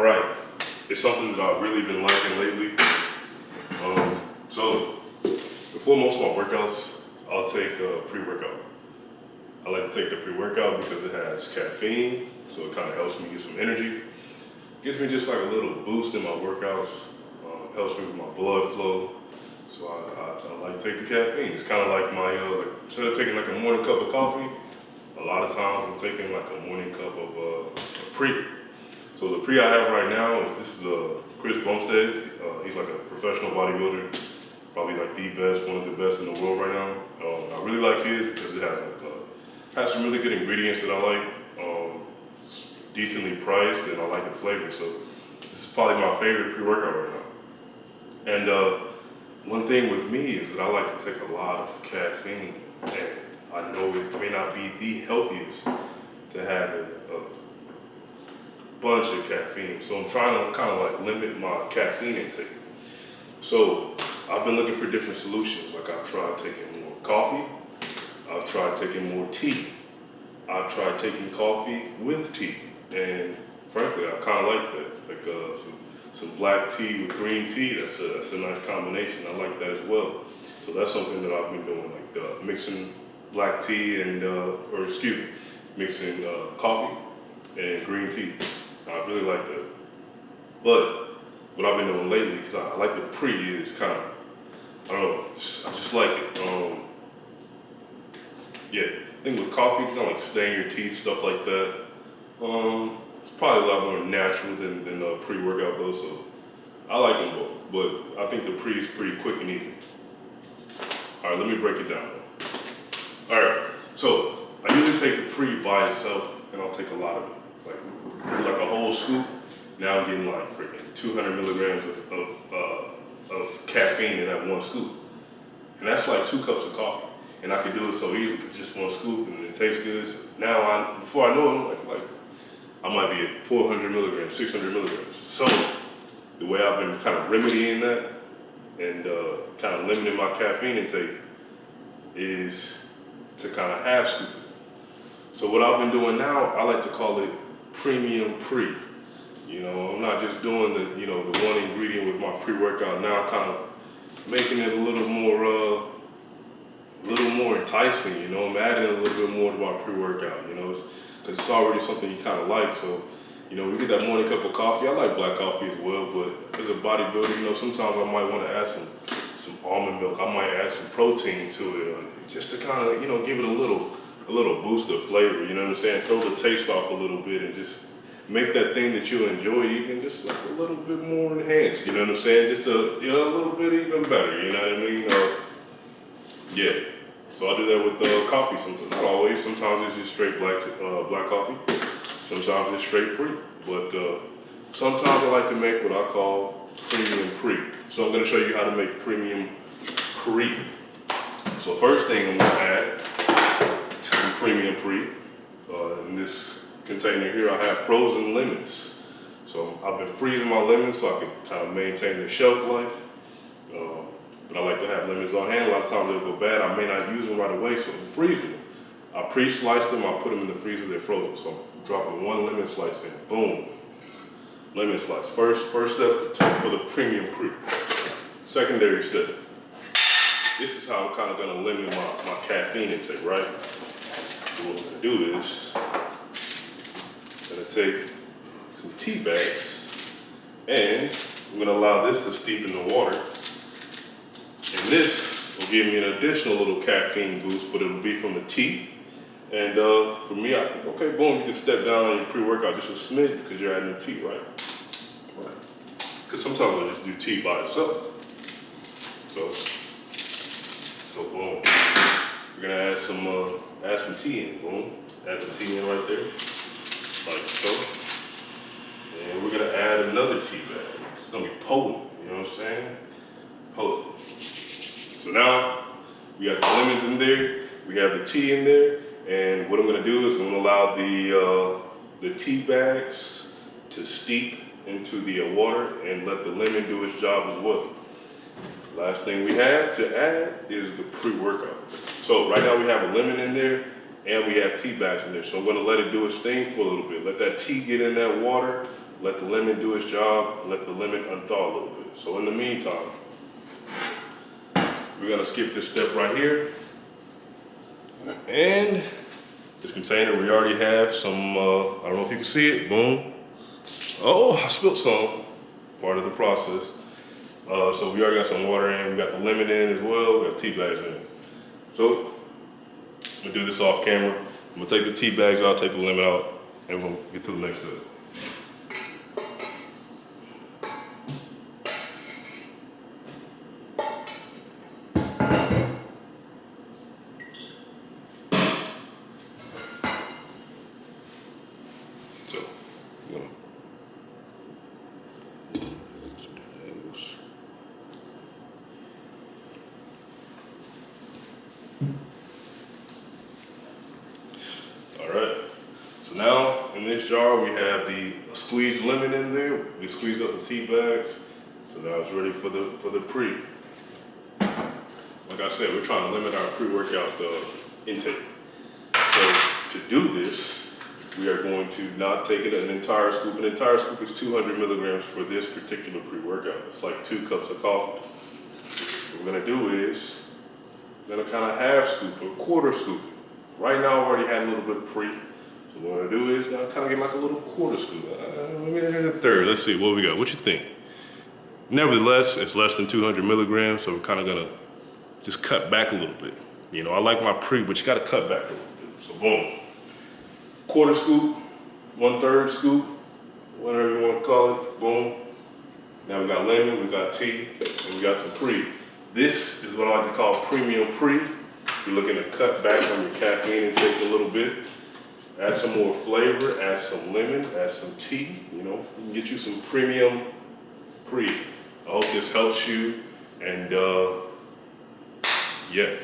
All right, it's something that I've really been liking lately. So before most of my workouts, I'll take a pre-workout. I like to take the pre-workout because it has caffeine, so it kind of helps me get some energy. Gives me just like a little boost in my workouts. Helps me with my blood flow. So I like to take the caffeine. It's kind of like my, instead of taking like a morning cup of coffee, a lot of times I'm taking like a morning cup of pre. So the pre I have right now is Chris Bumstead. He's like a professional bodybuilder, probably like the best, one of the best in the world right now. I really like his because it has some really good ingredients that I like. It's decently priced and I like the flavor. So this is probably my favorite pre-workout right now. And one thing with me is that I like to take a lot of caffeine, and I know it may not be the healthiest to have a bunch of caffeine. So I'm trying to kind of like limit my caffeine intake. So I've been looking for different solutions. Like I've tried taking more coffee. I've tried taking more tea. I've tried taking coffee with tea. And frankly, I kind of like that. Like some black tea with green tea, that's a nice combination. I like that as well. So that's something that I've been doing, like mixing black tea and, mixing coffee and green tea. I really like that. But what I've been doing lately, because I like the pre, is kind of, I don't know, I just like it. Yeah, I think with coffee, you know, like stain your teeth, stuff like that. It's probably a lot more natural than pre-workout though, so I like them both. But I think the pre is pretty quick and easy. All right, let me break it down. All right, so I usually take the pre by itself, and I'll take a lot of it. Like a whole scoop. Now I'm getting like freaking 200 milligrams of caffeine in that one scoop. And that's like 2 cups of coffee. And I can do it so easy because it's just one scoop and it tastes good. So now before I know it, like I might be at 400 milligrams, 600 milligrams. So the way I've been kind of remedying that and kind of limiting my caffeine intake is to kind of half scoop it. So what I've been doing now, I like to call it premium pre. You know, I'm not just doing the one ingredient with my pre-workout. Now I'm kind of making it a little more enticing. You know, I'm adding a little bit more to my pre-workout. You know, because it's already something you kind of like. So, you know, we get that morning cup of coffee. I like black coffee as well, but as a bodybuilder, you know, sometimes I might want to add some almond milk. I might add some protein to it, just to kind of give it a little boost of flavor. You know what I'm saying? Throw the taste off a little bit and just make that thing that you enjoy even just like a little bit more enhanced. You know what I'm saying? Just a little bit even better. You know what I mean? Yeah. So I do that with coffee sometimes. Not always. Sometimes it's just straight black coffee. Sometimes it's straight pre. But sometimes I like to make what I call premium pre. So I'm going to show you how to make premium pre. So first thing I'm going to add some premium pre. In this container here, I have frozen lemons. So I've been freezing my lemons so I can kind of maintain the shelf life. But I like to have lemons on hand. A lot of times they'll go bad. I may not use them right away, so I'm freezing them. I pre-slice them, I put them in the freezer, they're frozen. So I'm dropping 1 lemon slice in, boom. Lemon slice. First step for the premium pre. Secondary step. This is how I'm kind of gonna limit my caffeine intake, right? So what I'm gonna do is, I'm gonna take some tea bags and I'm gonna allow this to steep in the water. And this will give me an additional little caffeine boost, but it'll be from the tea. And for me, okay, boom, you can step down on your pre-workout just a smidge because you're adding the tea, right? Because sometimes I just do tea by itself. So boom. We're gonna add some tea in, boom. Add the tea in right there, like so. And we're gonna add another tea bag. It's gonna be potent, you know what I'm saying? Potent. So now we got the lemons in there, we have the tea in there, and what I'm gonna do is I'm gonna allow the tea bags to steep into the water and let the lemon do its job as well. Last thing we have to add is the pre-workout. So right now we have a lemon in there and we have tea bags in there. So I'm gonna let it do its thing for a little bit. Let that tea get in that water, let the lemon do its job, let the lemon unthaw a little bit. So in the meantime, we're gonna skip this step right here. And this container, we already have some, I don't know if you can see it, boom. Oh, I spilled some, part of the process. So we already got some water in, we got the lemon in as well, we got tea bags in. So, I'm gonna do this off camera. I'm gonna take the tea bags out, take the lemon out, and we'll get to the next step. Alright, so now in this jar we have the squeezed lemon in there. We squeezed up the tea bags. So now it's ready for the pre. Like I said, we're trying to limit our pre-workout intake. So to do this, we are going to not take it an entire scoop. An entire scoop is 200 milligrams for this particular pre-workout. It's like 2 cups of coffee. What we're gonna do is, we're gonna kind of half scoop, a quarter scoop. Right now, I've already had a little bit of pre. So what we're gonna do is, kind of get like a little quarter scoop. Maybe a third. Let's see what we got. What you think? Nevertheless, it's less than 200 milligrams, so we're kind of gonna just cut back a little bit. You know, I like my pre, but you gotta cut back a little bit. So boom, quarter scoop, 1/3 scoop, whatever you want to call it. Boom. Now we got lemon, we got tea, and we got some pre. This is what I like to call premium pre. You're looking to cut back on your caffeine intake a little bit. Add some more flavor, add some lemon, add some tea. You know, you can get you some premium pre. I hope this helps you, and yeah.